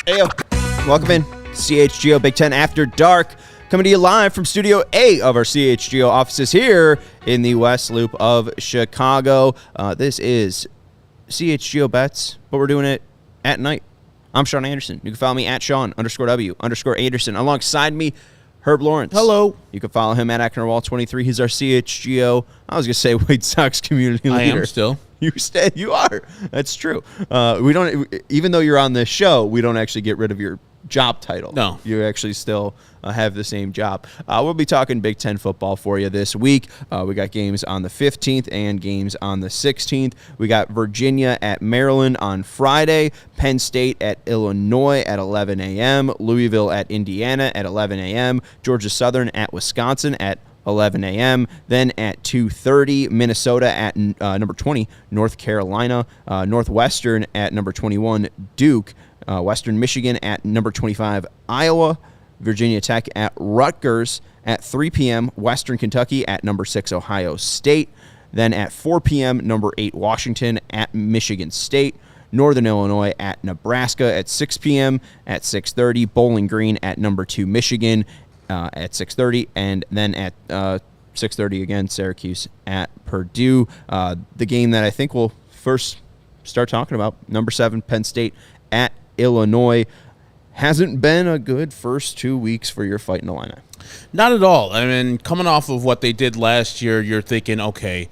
Hey, welcome in. CHGO Big Ten After Dark, coming to you live from Studio A of our CHGO offices here in the West Loop of Chicago. This is CHGO Bets, but we're doing it at night. I'm Sean Anderson. You can follow me at Sean_W_Anderson. Alongside me, Herb Lawrence. Hello. You can follow him at Acknerwall23. He's our CHGO, I was going to say White Sox community leader. I am still. You are. That's true. We don't, even though you're on this show, we don't actually get rid of your job title. No. You actually still have the same job. We'll be talking Big Ten football for you this week. We got games on the 15th and games on the 16th. We got Virginia at Maryland on Friday, Penn State at Illinois at 11 a.m., Louisville at Indiana at 11 a.m., Georgia Southern at Wisconsin at 11 a.m. Then at 2:30, Minnesota at number 20, North Carolina. Northwestern at number 21, Duke. Western Michigan at number 25, Iowa. Virginia Tech at Rutgers at 3 p.m. Western Kentucky at number 6, Ohio State. Then at 4 p.m., number 8, Washington at Michigan State. Northern Illinois at Nebraska at 6 p.m. At 6:30, Bowling Green at number 2, Michigan. At 6:30, and then at 6:30 again, Syracuse at Purdue. The game that I think we'll first start talking about, number 7, Penn State at Illinois. Hasn't been a good first 2 weeks for your Fighting Illini. Not at all. I mean, coming off of what they did last year, you're thinking, okay,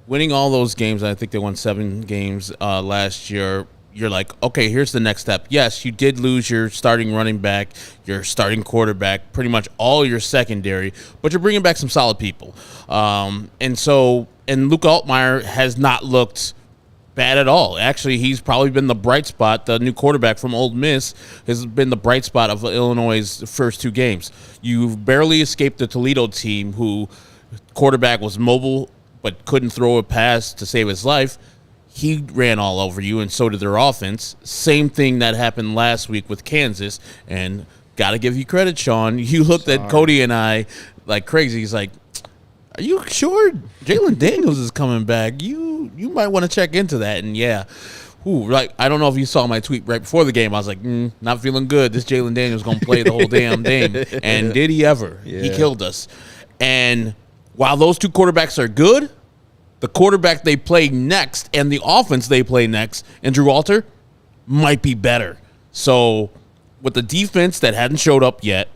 winning all those games, I think they won 7 games last year. You're like, okay, here's the next step. Yes, you did lose your starting running back, your starting quarterback, pretty much all your secondary, but you're bringing back some solid people. And Luke Altmyer has not looked bad at all. Actually, he's probably been the bright spot. The new quarterback from Ole Miss has been the bright spot of Illinois' first 2 games. You've barely escaped the Toledo team, who quarterback was mobile but couldn't throw a pass to save his life. He ran all over you, and so did their offense. Same thing that happened last week with Kansas. And got to give you credit, Sean. You looked at Cody and I like crazy. He's like, are you sure Jalen Daniels is coming back? You might want to check into that. And, yeah, I don't know if you saw my tweet right before the game. I was like, not feeling good. This Jalen Daniels going to play the whole damn game. And did he ever? Yeah. He killed us. And while those 2 quarterbacks are good, the quarterback they play next and the offense they play next, Andrew Walter, might be better. So with the defense that hadn't showed up yet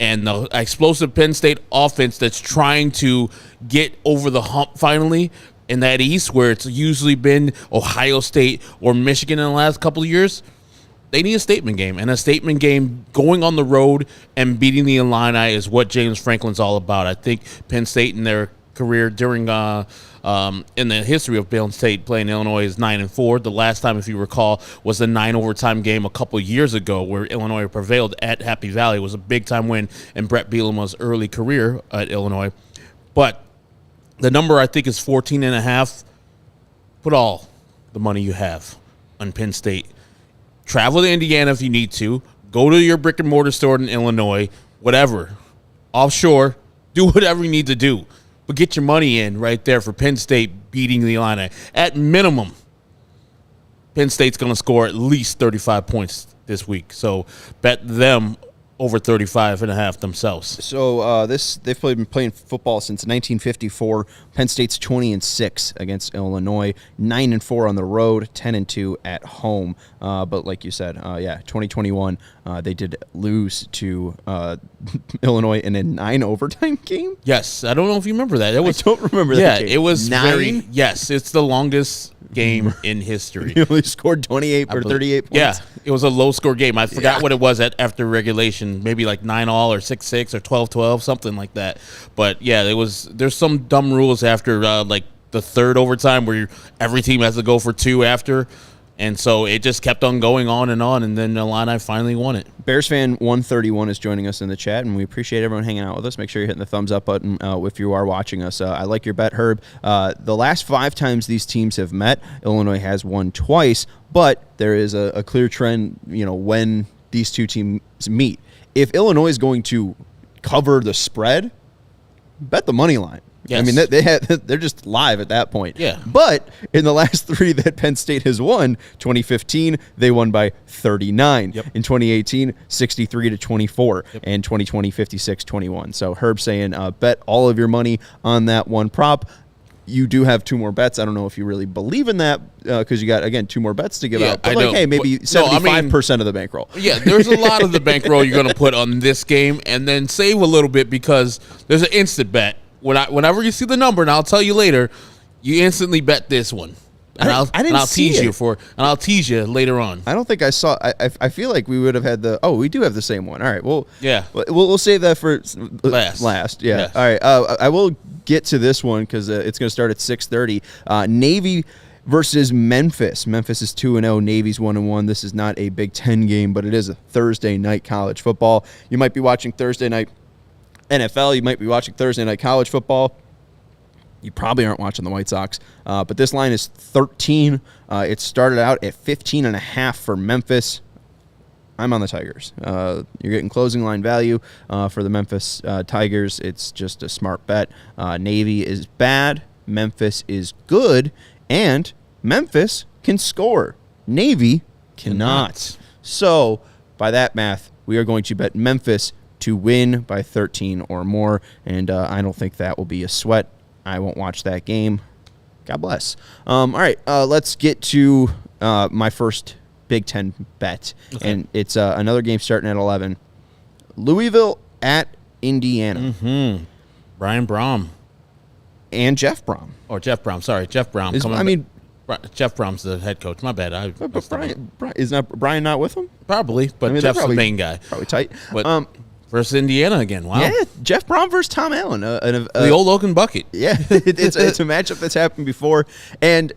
and the explosive Penn State offense that's trying to get over the hump finally in that East, where it's usually been Ohio State or Michigan in the last couple of years, they need a statement game. And a statement game going on the road and beating the Illini is what James Franklin's all about. I think Penn State in their career during in the history of Penn State playing Illinois is 9-4. The last time, if you recall, was the 9 overtime game a couple of years ago where Illinois prevailed at Happy Valley. It was a big time win in Bret Bielema's early career at Illinois. But the number I think is 14.5. Put all the money you have on Penn State. Travel to Indiana if you need to. Go to your brick and mortar store in Illinois. Whatever. Offshore. Do whatever you need to do. But get your money in right there for Penn State beating the Illini. At minimum, Penn State's going to score at least 35 points this week. So bet them over 35.5 themselves. So they've been playing football since 1954. Penn State's 20-6 against Illinois, 9-4 on the road, 10-2 at home. But like you said, 2021 they did lose to Illinois in a 9 overtime game. Yes, I don't know if you remember that. I don't remember that. Yeah, it was 9. Yes, it's the longest game in history. You only scored 28 or 38 points. Yeah, it was a low-score game. I forgot what it was after regulation, maybe like 9-all or 6-6 or 12-12, something like that. But, yeah, there's some dumb rules after, like, the 3rd overtime where every team has to go for 2 after. And so it just kept on going on, and then Illini finally won it. Bears fan 131 is joining us in the chat, and we appreciate everyone hanging out with us. Make sure you're hitting the thumbs up button if you are watching us. I like your bet, Herb. The last 5 times these teams have met, Illinois has won twice, but there is a clear trend, when these 2 teams meet. If Illinois is going to cover the spread, bet the money line. Yes. I mean, they're just live at that point. Yeah. But in the last 3 that Penn State has won, 2015, they won by 39. Yep. In 2018, 63-24. Yep. And 2020, 56-21. So Herb saying, bet all of your money on that one prop. You do have 2 more bets. I don't know if you really believe in that because you got, again, 2 more bets to give out. But hey, maybe 75% of the bankroll. Yeah, there's a lot of the bankroll you're going to put on this game and then save a little bit because there's an instant bet. Whenever you see the number, and I'll tell you later, you instantly bet this one. And I'll tease you later on. I don't think I saw. I feel like we would have had the. Oh, we do have the same one. All right. Well, yeah. We'll save that for last. Yeah. Yes. All right. I will get to this one because it's going to start at 6:30. Navy versus Memphis. Memphis is 2-0. Navy's 1-1. This is not a Big Ten game, but it is a Thursday night college football. You might be watching Thursday night NFL. You might be watching Thursday night college football. You probably aren't watching the White Sox, but this line is 13. It started out at 15.5 for Memphis. I'm on the Tigers. You're getting closing line value for the Memphis Tigers. It's just a smart bet. Navy is bad. Memphis is good. And Memphis can score. Navy cannot. So, by that math, we are going to bet Memphis to win by 13 or more. And I don't think that will be a sweat. I won't watch that game. God bless. All right, let's get to my first Big Ten bet. Okay. And it's another game starting at 11. Louisville at Indiana. Mm-hmm. Brian Brom. And Jeff Brom. Or Jeff Brom. Sorry, Jeff Brom. Jeff Brom's the head coach. My bad. But Brian not with him? Probably, but Jeff's the main guy. Probably tight. But, versus Indiana again. Wow. Yeah, Jeff Brom versus Tom Allen. The old Oaken Bucket. Yeah, it's a matchup that's happened before. And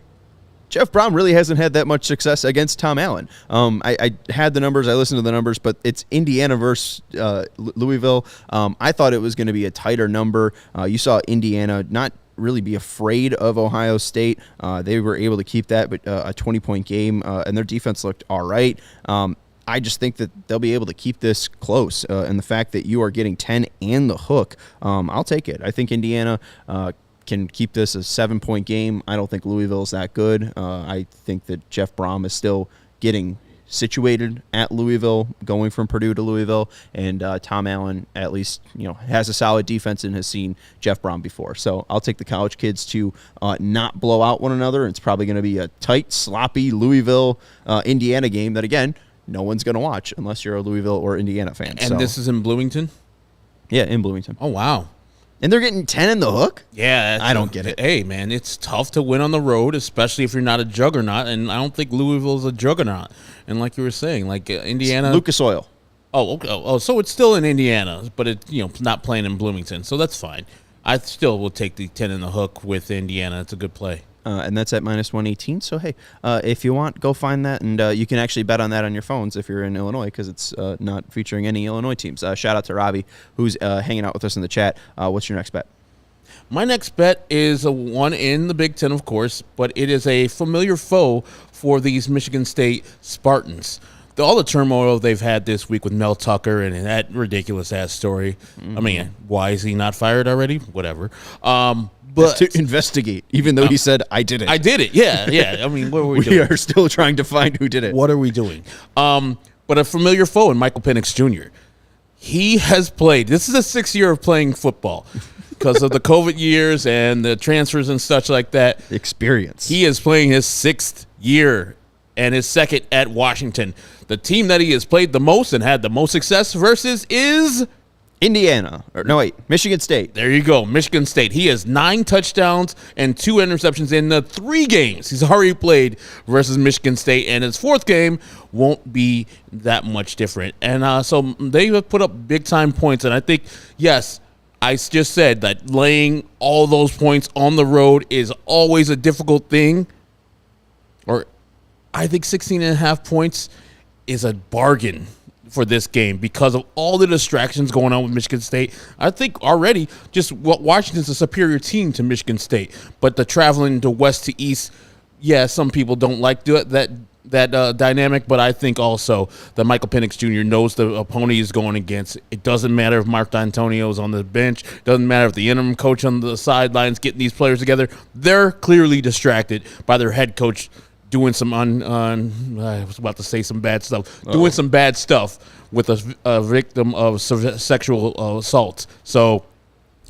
Jeff Brom really hasn't had that much success against Tom Allen. I had the numbers. I listened to the numbers, but it's Indiana versus Louisville. I thought it was going to be a tighter number. You saw Indiana not really be afraid of Ohio State. They were able to keep that, but a 20-point game, and their defense looked all right. I just think that they'll be able to keep this close. And the fact that you are getting 10 and the hook, I'll take it. I think Indiana can keep this a 7-point game. I don't think Louisville's that good. I think that Jeff Brom is still getting situated at Louisville, going from Purdue to Louisville, and Tom Allen at least has a solid defense and has seen Jeff Brom before. So I'll take the college kids to not blow out one another. It's probably going to be a tight, sloppy Louisville Indiana game that, again, no one's going to watch unless you're a Louisville or Indiana fan. And this is in Bloomington? Yeah, in Bloomington. Oh, wow. And they're getting 10 in the hook? Yeah. I don't get it. Hey, man, it's tough to win on the road, especially if you're not a juggernaut, and I don't think Louisville's a juggernaut. And like you were saying, like Indiana. It's Lucas Oil. Oh, okay. Oh, so it's still in Indiana, but it's not playing in Bloomington, so that's fine. I still will take the 10 in the hook with Indiana. It's a good play. And that's at -118. So, hey, if you want, go find that. And you can actually bet on that on your phones if you're in Illinois because it's not featuring any Illinois teams. Shout out to Robbie, who's hanging out with us in the chat. What's your next bet? My next bet is a one in the Big Ten, of course, but it is a familiar foe for these Michigan State Spartans. All the turmoil they've had this week with Mel Tucker and that ridiculous-ass story. Mm-hmm. I mean, why is he not fired already? Whatever. But to investigate, even though he said, I did it. I did it, yeah. I mean, what are we doing? We are still trying to find who did it. What are we doing? But a familiar foe in Michael Penix Jr. He has played. This is the 6th year of playing football because of the COVID years and the transfers and such like that. Experience. He is playing his 6th year and his 2nd at Washington. The team that he has played the most and had the most success versus is Michigan State. There you go, Michigan State. He has 9 touchdowns and 2 interceptions in the 3 games he's already played versus Michigan State, and his 4th game won't be that much different. And so they have put up big-time points, and I think, yes, I just said that laying all those points on the road is always a difficult thing. Or I think 16.5 points is a bargain for this game because of all the distractions going on with Michigan State. I think already just Washington's a superior team to Michigan State, but the traveling to west to east, yeah, some people don't like that dynamic, but I think also that Michael Penix Jr. knows the opponent he's going against. It doesn't matter if Mark D'Antonio's on the bench. It doesn't matter if the interim coach on the sidelines getting these players together. They're clearly distracted by their head coach doing some I was about to say some bad stuff. Doing some bad stuff with a victim of sexual assault. So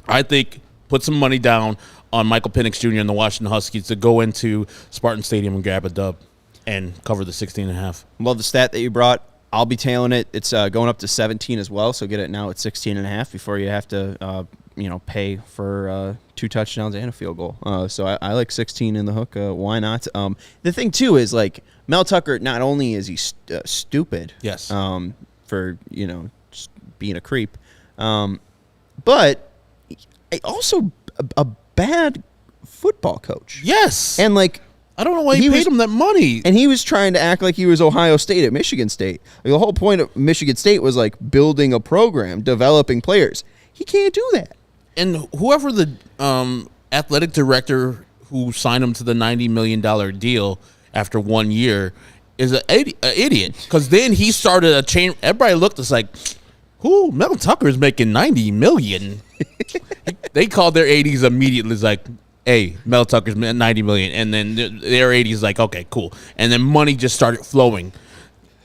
I think put some money down on Michael Penix Jr. and the Washington Huskies to go into Spartan Stadium and grab a dub and cover the 16.5. Well, the stat that you brought, I'll be tailing it. It's going up to 17 as well, so get it now at 16.5 before you have to pay for 2 touchdowns and a field goal. So I like 16 in the hook. Why not? The thing, too, is like Mel Tucker, not only is he stupid yes, for, just being a creep, but also a bad football coach. Yes. And like, I don't know why he paid him that money. And he was trying to act like he was Ohio State at Michigan State. Like, the whole point of Michigan State was like building a program, developing players. He can't do that. And whoever the athletic director who signed him to the $90 million deal after 1 year is an idiot. Because then he started a chain. Everybody looked, it's like, who? Mel Tucker's making $90 million. They called their 80s immediately. It's like, hey, Mel Tucker's $90 million. And then their 80s like, okay, cool. And then money just started flowing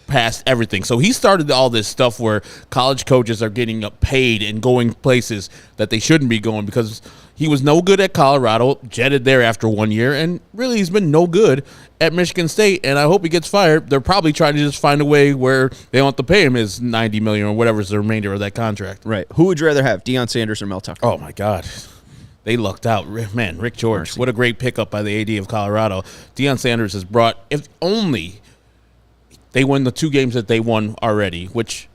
past everything. So he started all this stuff where college coaches are getting paid and going places that they shouldn't be going because he was no good at Colorado, jetted there after 1 year, and really he's been no good at Michigan State, and I hope he gets fired. They're probably trying to just find a way where they don't have to pay him his $90 million or whatever's the remainder of that contract. Right. Who would you rather have, Deion Sanders or Mel Tucker? Oh, my God. They lucked out. Man, Rick George, Mercy. What a great pickup by the AD of Colorado. Deion Sanders has brought, if only they win the 2 games that they won already, which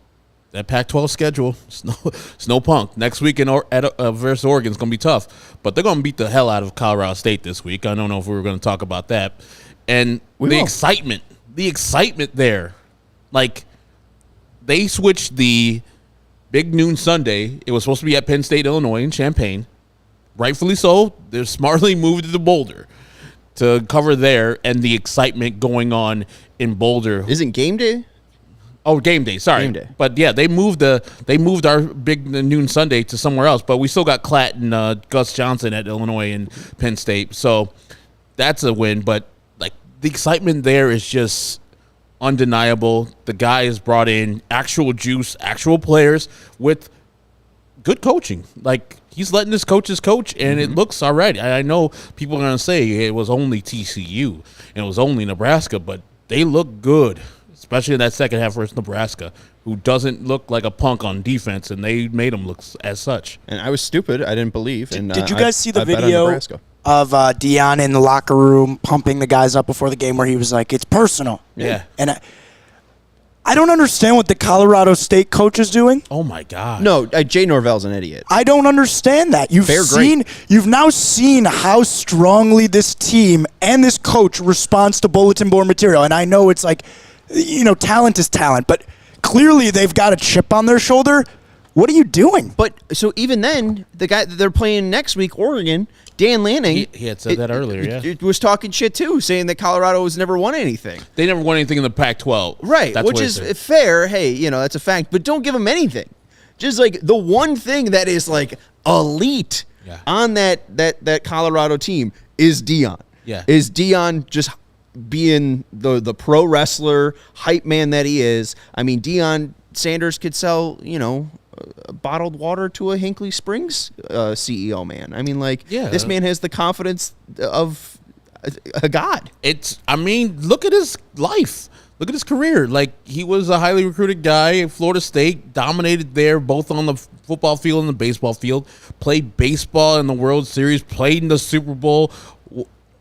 that Pac-12 schedule, it's no punk. Next week versus Oregon is going to be tough, but they're going to beat the hell out of Colorado State this week. I don't know if we were going to talk about that. And the excitement there, like they switched the big noon Sunday. It was supposed to be at Penn State, Illinois in Champaign. Rightfully so. They're smartly moved it to Boulder to cover there, and the excitement going on in Boulder. Isn't game day? Oh, game day. Sorry. Game day. But yeah, they moved our big noon Sunday to somewhere else, but we still got Klatt and Gus Johnson at Illinois and Penn State. So that's a win, but like the excitement there is just undeniable. The guy has brought in actual juice, actual players with good coaching. Like he's letting his coaches coach, and it looks all right. I know people are going to say it was only TCU and it was only Nebraska, but they look good, especially in that second half versus Nebraska, who doesn't look like a punk on defense, and they made him look as such. And I was stupid. I didn't believe. And did you guys see the video of Deion in the locker room pumping the guys up before the game where he was like, it's personal? Yeah. And I don't understand what the Colorado State coach is doing. Oh, my God. No, Jay Norvell's an idiot. I don't understand that. You've now seen how strongly this team and this coach responds to bulletin board material. And I know it's like, talent is talent, but clearly they've got a chip on their shoulder. What are you doing? But so even then, the guy that they're playing next week, Oregon, Dan Lanning, he had said that earlier, it was talking shit too, saying that Colorado has never won anything. They never won anything in the Pac-12. Right, that's which is fair. Hey, that's a fact. But don't give them anything. Just like the one thing that is like elite on that Colorado team is Deion. Yeah. Is Deion just being the pro wrestler, hype man that he is. I mean, Deion Sanders could sell, bottled water to a Hinkley Springs CEO, man. I mean, this man has the confidence of a god. Look at his life. Look at his career. Like, he was a highly recruited guy at Florida State, dominated there, both on the football field and the baseball field, played baseball in the World Series, played in the Super Bowl.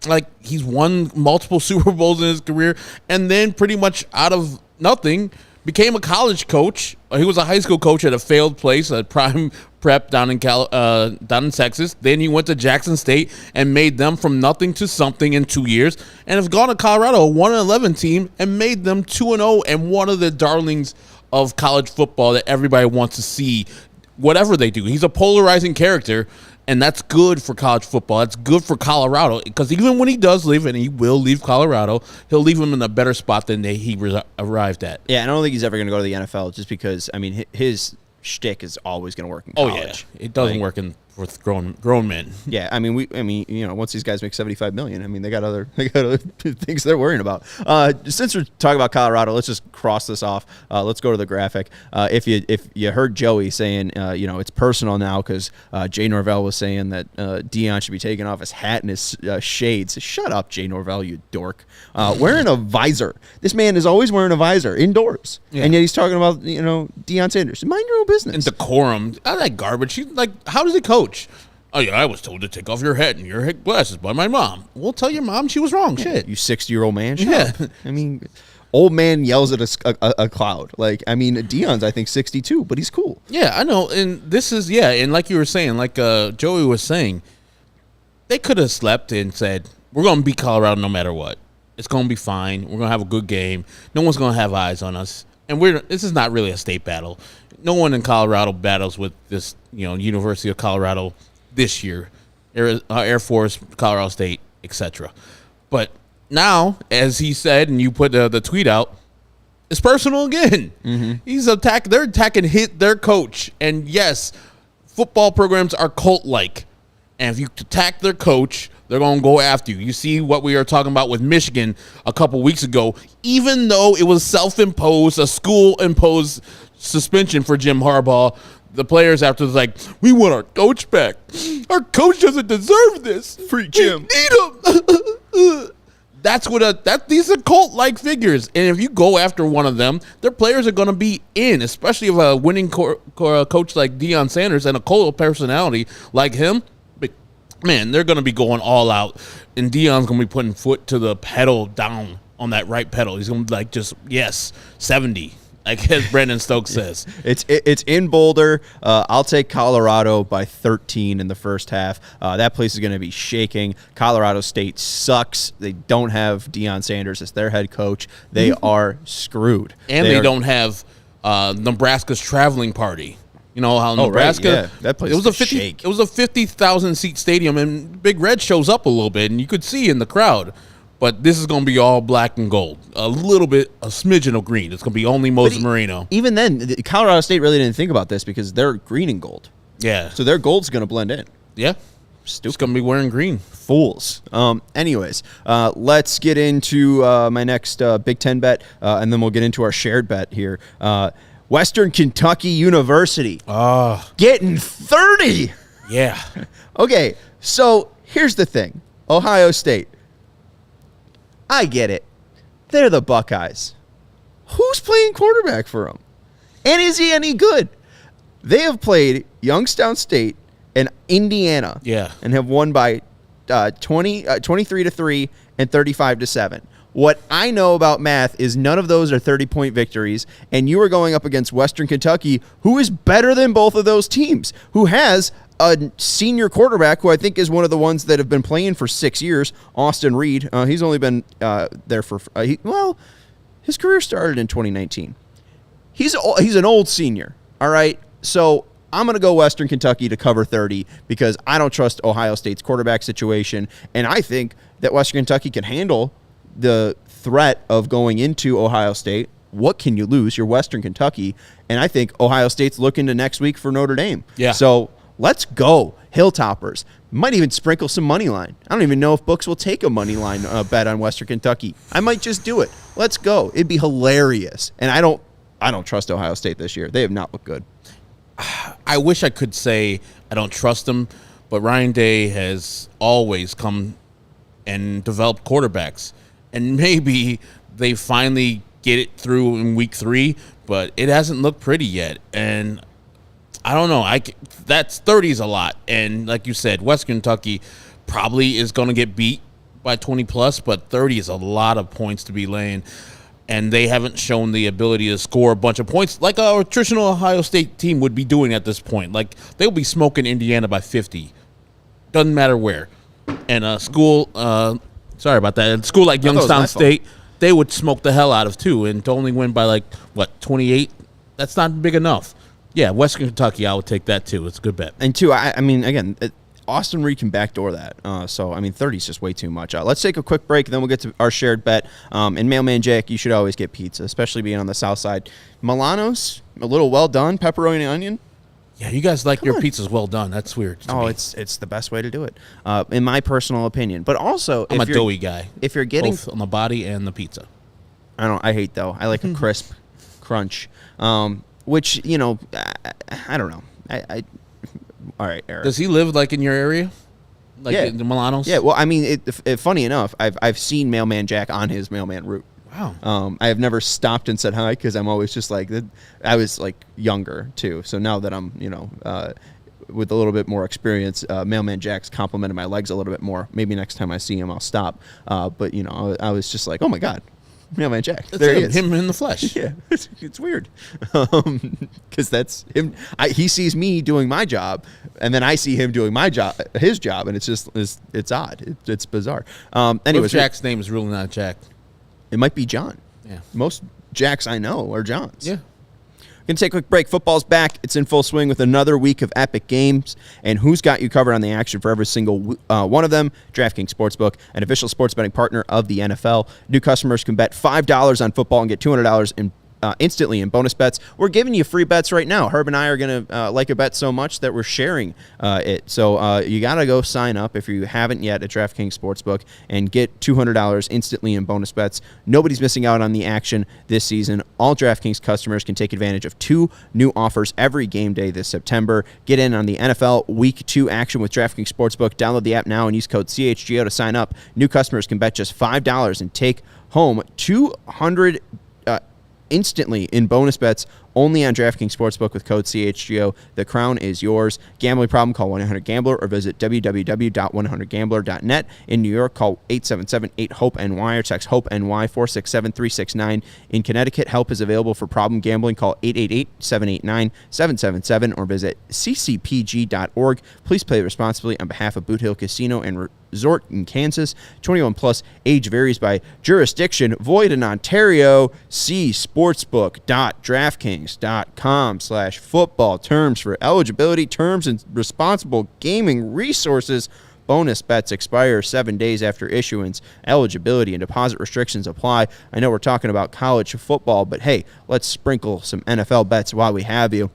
Like, he's won multiple Super Bowls in his career, and then pretty much out of nothing became a college coach. He was a high school coach at a failed place, a prime prep down in Texas. Then he went to Jackson State and made them from nothing to something in 2 years, and has gone to Colorado, a 1-11 team, and made them 2-0 and one of the darlings of college football that everybody wants to see. Whatever they do, he's a polarizing character, And that's good for college football. That's good for Colorado because even when he does leave, and he will leave Colorado, he'll leave him in a better spot than he arrived at. Yeah, and I don't think he's ever going to go to the NFL just because, I mean, his shtick is always going to work in college. Yeah. It doesn't work with grown men. Yeah, I mean, once these guys make $75 million, I mean, they got other things they're worrying about. Since we're talking about Colorado, let's just cross this off. Let's go to the graphic. If you heard Joey saying, it's personal now because Jay Norvell was saying that Deion should be taking off his hat and his shades. Shut up, Jay Norvell, you dork. Wearing a visor. This man is always wearing a visor indoors, and yet he's talking about Deion Sanders. Mind your own business. And decorum. I like garbage. How does he coach? Oh, yeah, I was told to take off your hat and your glasses by my mom. Well, tell your mom she was wrong. Shit. You 60-year-old man? Shut up. I mean, old man yells at a cloud. Deion's, I think, 62, but he's cool. Yeah, I know. And this is, and like you were saying, like Joey was saying, they could have slept and said, we're going to beat Colorado no matter what. It's going to be fine. We're going to have a good game. No one's going to have eyes on us. And this is not really a state battle. No one in Colorado battles with this, University of Colorado this year, Air Force, Colorado State, etc. But now, as he said, and you put the tweet out, it's personal again. Mm-hmm. They're attacking their coach. And yes, football programs are cult-like. And if you attack their coach, they're going to go after you. You see what we were talking about with Michigan a couple weeks ago. Even though it was self-imposed, a school-imposed suspension for Jim Harbaugh, the players after was like, we want our coach back. Our coach doesn't deserve this. Free Jim. We need him. That's what these are cult-like figures. And if you go after one of them, their players are going to be in, especially if a winning coach like Deion Sanders and a cult personality like him. Man, they're going to be going all out, and Deion's going to be putting foot to the pedal down on that right pedal. He's going to be 70, like as Brandon Stokes says. It's in Boulder. I'll take Colorado by 13 in the first half. That place is going to be shaking. Colorado State sucks. They don't have Deion Sanders as their head coach. They are screwed. And they don't have Nebraska's traveling party. You know how Nebraska, right, yeah. That place it was a 50,000 seat stadium, and Big Red shows up a little bit, and you could see in the crowd. But this is going to be all black and gold, a smidgen of green. It's going to be only Moses Marino. Even then, Colorado State really didn't think about this because they're green and gold. Yeah, so their gold's going to blend in. Yeah, stupid. It's going to be wearing green. Fools. Anyways, let's get into my next Big Ten bet, and then we'll get into our shared bet here. Western Kentucky University getting 30. Yeah. Okay, so here's the thing. Ohio State. I get it. They're the Buckeyes. Who's playing quarterback for them? And is he any good? They have played Youngstown State and Indiana. Yeah. And have won by 23-3 and 35-7. What I know about math is none of those are 30-point victories, and you are going up against Western Kentucky, who is better than both of those teams, who has a senior quarterback who I think is one of the ones that have been playing for 6 years, Austin Reed. He's only been there for his career started in 2019. He's an old senior, all right? So I'm going to go Western Kentucky to cover 30 because I don't trust Ohio State's quarterback situation, and I think that Western Kentucky can handle the threat of going into Ohio State. What can you lose? You're Western Kentucky. And I think Ohio State's looking to next week for Notre Dame. Yeah. So let's go. Hilltoppers. Might even sprinkle some money line. I don't even know if books will take a money line bet on Western Kentucky. I might just do it. Let's go. It'd be hilarious. And I don't trust Ohio State this year. They have not looked good. I wish I could say I don't trust them, but Ryan Day has always come and developed quarterbacks. And maybe they finally get it through in week 3, but it hasn't looked pretty yet. And I don't know. That's 30 is a lot. And like you said, Western Kentucky probably is going to get beat by 20+, but 30 is a lot of points to be laying. And they haven't shown the ability to score a bunch of points like our traditional Ohio State team would be doing at this point. Like, they'll be smoking Indiana by 50. Doesn't matter where. And a school... sorry about that. A school like Youngstown State, they would smoke the hell out of too, and to only win by 28, that's not big enough. Yeah, Western Kentucky, I would take that too. It's a good bet. And two, I mean, again, Austin Reed can backdoor that. So, I mean, 30 is just way too much. Let's take a quick break, then we'll get to our shared bet. And Mailman Jack, you should always get pizza, especially being on the south side. Milano's, a little well done, pepperoni and onion. Yeah, you guys like your pizzas well done. That's weird. It's the best way to do it, in my personal opinion. But also, I'm a doughy guy. If you're getting both on the body and the pizza, I hate dough. I like a crisp crunch. Which I don't know. All right, Eric. Does he live like in your area, like in the Milanos? Yeah. Well, I mean, funny enough, I've seen Mailman Jack on his mailman route. Wow. I have never stopped and said hi because I'm always just like, I was like younger too. So now that I'm, with a little bit more experience, Mailman Jack's complimented my legs a little bit more. Maybe next time I see him, I'll stop. But I was just like, oh my God, Mailman Jack. That's there he is. Him in the flesh. Yeah, it's weird because that's him. He sees me doing my job, and then I see him doing his job, and it's odd. It's bizarre. Anyways, Jack's name is really not Jack. It might be John. Yeah. Most Jacks I know are Johns. Yeah. We're going to take a quick break. Football's back. It's in full swing with another week of epic games. And who's got you covered on the action for every single one of them? DraftKings Sportsbook, an official sports betting partner of the NFL. New customers can bet $5 on football and get $200 instantly in bonus bets. We're giving you free bets right now. Herb and I are going to like a bet so much that we're sharing it. So you got to go sign up if you haven't yet at DraftKings Sportsbook and get $200 instantly in bonus bets. Nobody's missing out on the action this season. All DraftKings customers can take advantage of 2 new offers every game day this September. Get in on the NFL Week 2 action with DraftKings Sportsbook. Download the app now and use code CHGO to sign up. New customers can bet just $5 and take home $200 instantly in bonus bets only on DraftKings Sportsbook with code CHGO. The crown is yours. Gambling problem? Call 1-800-GAMBLER or visit www.100gambler.net. In New York, call 877-8-HOPE-NY or text HOPE-NY 467-369. In Connecticut, help is available for problem gambling. Call 888-789-777 or visit ccpg.org. Please play responsibly on behalf of Boot Hill Casino and Resort in Kansas. 21 plus. Age varies by jurisdiction. Void in Ontario. See sportsbook.draftkings.com/football. Terms for eligibility, terms, and responsible gaming resources. Bonus bets expire 7 days after issuance. Eligibility and deposit restrictions apply. I know we're talking about college football, but hey, let's sprinkle some NFL bets while we have you.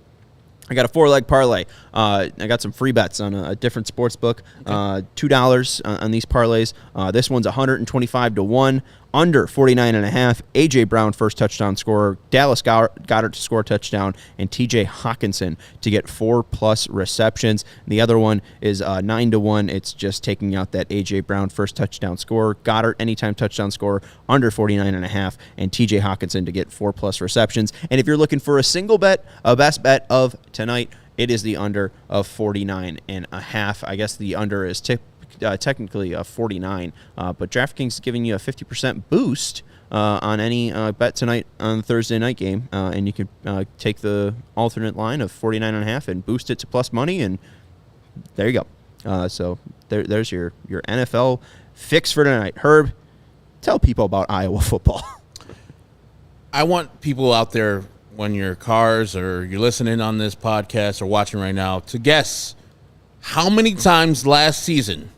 I got a 4-leg parlay. I got some free bets on a different sports book. $2 on these parlays. This one's 125-1, under 49.5. A.J. Brown, first touchdown scorer. Dallas Goedert to score a touchdown. And T.J. Hawkinson to get 4+ receptions. And the other one is 9-1. It's just taking out that A.J. Brown, first touchdown scorer. Goedert, anytime touchdown scorer, under 49.5. And T.J. Hawkinson to get 4+ receptions. And if you're looking for a single bet, a best bet of tonight, it is the under of 49.5. I guess the under is technically 49, but DraftKings is giving you a 50% boost on any bet tonight on the Thursday night game, and you can take the alternate line of 49.5 and boost it to plus money, and there you go. So there's your NFL fix for tonight. Herb, tell people about Iowa football. I want people out there, when you're cars or you're listening on this podcast or watching right now, to guess how many times last season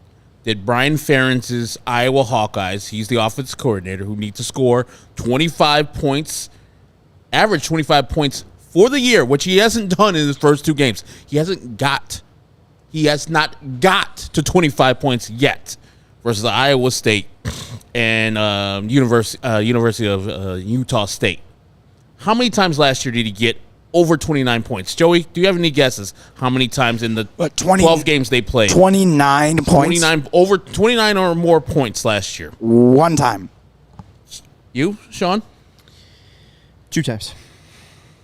did Brian Ferentz's Iowa Hawkeyes, he's the offensive coordinator who needs to score 25 points, average 25 points for the year, which he hasn't done in his first 2 games. He has not got to 25 points yet versus Iowa State and University of Utah State. How many times last year did he get over 29 points? Joey, do you have any guesses how many times in the 12 games they played? 29 points. Over 29 or more points last year. 1 time. You, Sean? 2 times.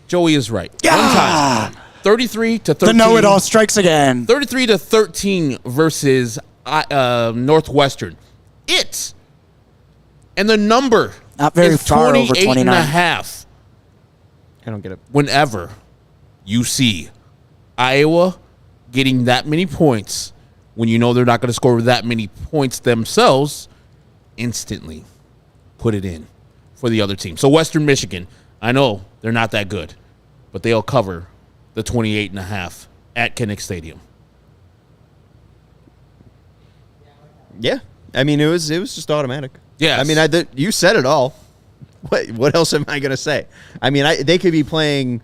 Joey is right. Yeah! 1 time. 33 to 13. The know-it-all strikes again. 33 to 13 versus Northwestern. And the number not very is far over 28 and a half. I don't get it. Whenever you see Iowa getting that many points, when you know they're not going to score that many points themselves, instantly put it in for the other team. So Western Michigan, I know they're not that good, but they'll cover the 28.5 at Kinnick Stadium. Yeah. I mean, it was just automatic. Yes. I mean, you said it all. What else am I going to say? I mean, they could be playing,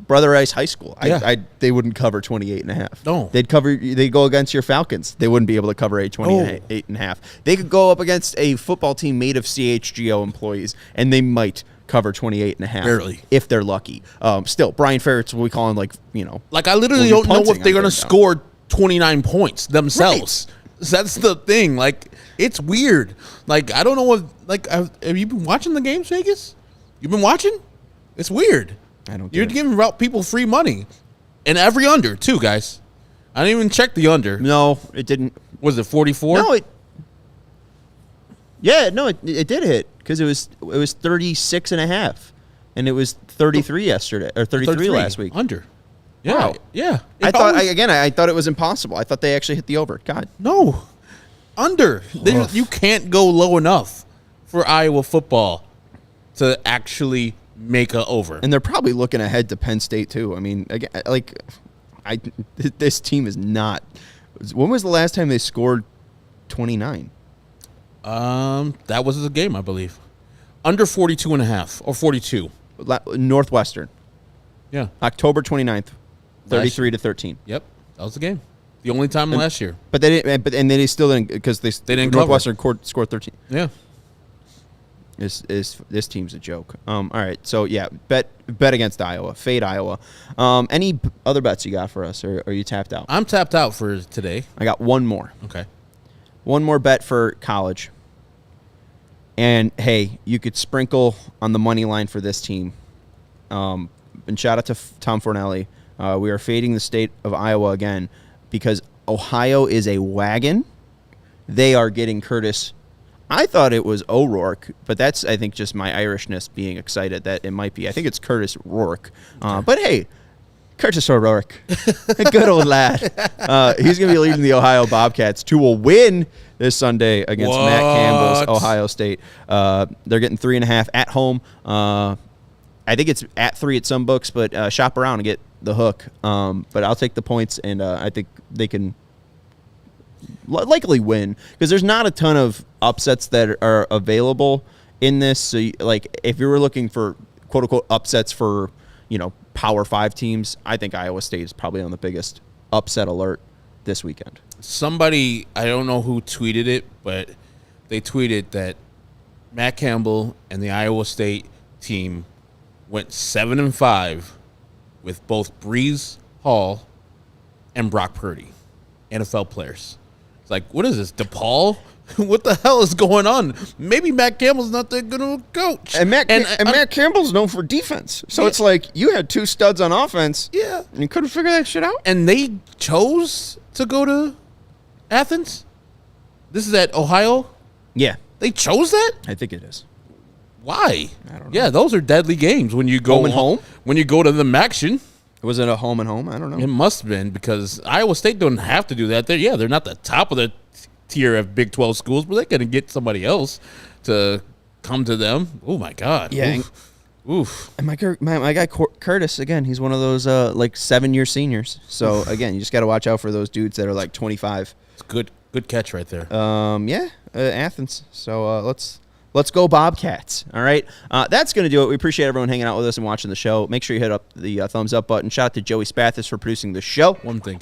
Brother Rice High School. Yeah. They wouldn't cover 28.5. No. They'd go against your Falcons. They wouldn't be able to cover 28.5. They could go up against a football team made of CHGO employees, and they might cover 28.5. Barely. If they're lucky. Still, Brian Ferrett's what we call him, I literally don't know if they're going to score 29 points themselves. Right. That's the thing. It's weird. I don't know what. Have you been watching the games, Vegas? You've been watching? It's weird. I don't. You're giving out people free money, and every under too, guys. I didn't even check the under. No, it didn't. Was it 44? No, it did hit because it was 36.5, and it was 33 yesterday or 33 last week. Under. Yeah, wow. Yeah. I thought it was impossible. I thought they actually hit the over. God, no, under. You can't go low enough for Iowa football to actually make a over. And they're probably looking ahead to Penn State too. I mean, again, this team is not. When was the last time they scored 29? That was the game, I believe. Under 42.5 or 42. Northwestern. Yeah. October 29th, 33-13. Yep, that was the game. The only time last year. But they didn't. And they still didn't because they didn't. Northwestern scored 13. Yeah. This team's a joke. All right, so yeah, bet against Iowa, fade Iowa. Any other bets you got for us, or are you tapped out? I'm tapped out for today. I got one more. Okay. One more bet for college. And hey, you could sprinkle on the money line for this team. And shout out to Tom Fornelli. We are fading the state of Iowa again because Ohio is a wagon. They are getting Curtis. I thought it was O'Rourke, but that's, I think, just my Irishness being excited that it might be. I think it's Curtis Rourke. But, hey, Curtis O'Rourke, a good old lad. He's going to be leading the Ohio Bobcats to a win this Sunday against Matt Campbell's Ohio State. They're getting 3.5 at home. I think it's at 3 at some books, but shop around and get the hook. But I'll take the points, and I think they can likely win because there's not a ton of upsets that are available in this. So, if you were looking for quote unquote upsets for Power 5 teams, I think Iowa State is probably on the biggest upset alert this weekend. Somebody, I don't know who tweeted it, but they tweeted that Matt Campbell and the Iowa State team went 7-5 with both Breeze Hall and Brock Purdy, NFL players. It's what is this, DePaul? What the hell is going on? Maybe Matt Campbell's not that good of a coach. And Matt Campbell's known for defense. So it's you had two studs on offense. Yeah. And you couldn't figure that shit out. And they chose to go to Athens? This is at Ohio? Yeah. They chose that? I think it is. Why? I don't know. Yeah, those are deadly games when you go home and home. When you go to the Maction. Was it a home and home? I don't know. It must have been because Iowa State don't have to do that. They're not the top of the tier of Big 12 schools, but they're going to get somebody else to come to them. Oh, my God. Yeah. Oof. And my guy Curtis, again, he's one of those 7-year seniors. So, again, you just got to watch out for those dudes that are 25. It's good catch right there. Athens. So, let's go Bobcats. All right. That's going to do it. We appreciate everyone hanging out with us and watching the show. Make sure you hit up the thumbs up button. Shout out to Joey Spathis for producing the show. One thing.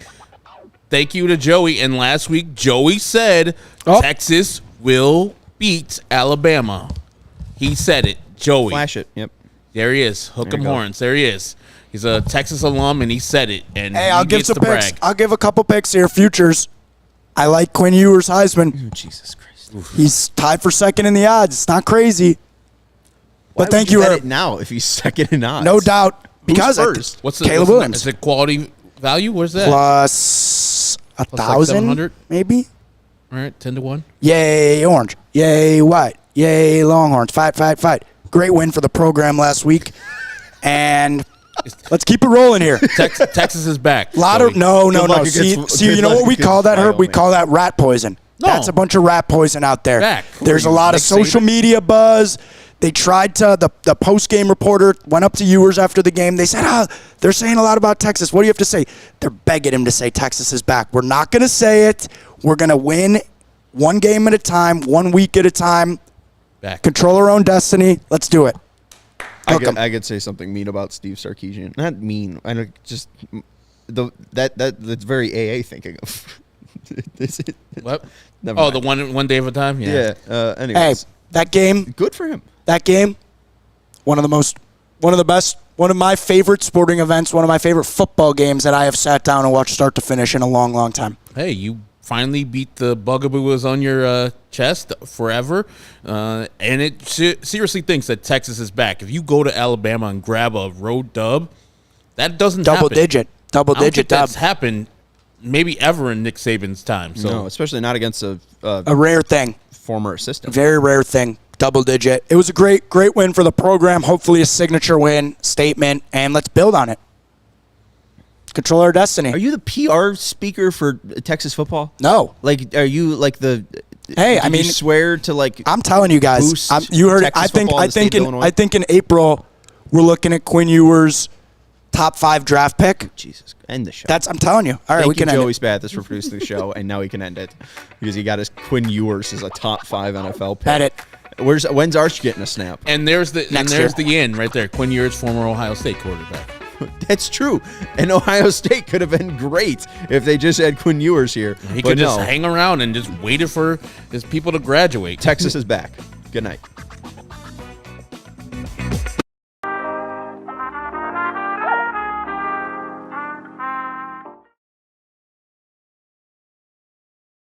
Thank you to Joey. And last week, Joey said Texas will beat Alabama. He said it. Joey. Flash it. Yep. There he is. Hook 'em horns. There he is. He's a Texas alum, and he said it. And hey, I'll give some picks. I'll give a couple picks here. Futures. I like Quinn Ewers Heisman. Oh, Jesus Christ. He's tied for second in the odds. It's not crazy. But thank you, Herb. Now, if he's second in odds. No doubt. Because first? What's the Caleb Williams. Is it quality value? Where's that? Plus 1,000, maybe. All right, 10-1. Yay, orange. Yay, white. Yay, Longhorns. Fight. Great win for the program last week. And let's keep it rolling here. Texas is back. No. See, you know what we call that, Herb? We call that rat poison. No. That's a bunch of rat poison out there. There's a lot of social media buzz. They tried to, the post-game reporter went up to Ewers after the game. They said, they're saying a lot about Texas. What do you have to say? They're begging him to say Texas is back. We're not going to say it. We're going to win one game at a time, 1 week at a time. Back. Control our own destiny. Let's do it. I could say something mean about Steve Sarkisian. Not mean. I know, just that's very AA thinking of. Is it? What? Never Oh, mind. the one day at a time. Yeah. Anyways, Hey, that game. good for him. That game. One of the best. One of my favorite sporting events. One of my favorite football games that I have sat down and watched start to finish in a long, long time. Hey, you finally beat the bugaboo was on your chest forever, and it seriously thinks that Texas is back. If you go to Alabama and grab a road dub, that doesn't happen. Double I don't digit think dub. that's happened maybe ever in Nick Saban's time. So No, especially not against a rare thing. former assistant. Very rare thing. Double digit. It was a great win for the program. Hopefully a signature win, statement, and let's build on it. Control our destiny. Are you the PR speaker for Texas football? No. Like, are you like the? Hey, did I mean, you swear to like. I'm telling you guys. Boost You heard Texas it. football in the state of Illinois? I think in April we're looking at Quinn Ewers' top 5 draft pick. Jesus, end the show. I'm telling you. All right, Thank we can you, end Joey it. Spathis, for producing the show, and now he can end it because he got his Quinn Ewers as a top 5 NFL pick. Edit. When's Arch getting a snap? and there's the year. end right there. Quinn Ewers, former Ohio State quarterback. That's true. And Ohio State could have been great if they just had Quinn Ewers here. He but could just no. hang around and just waited for his people to graduate. Texas is back. Good night.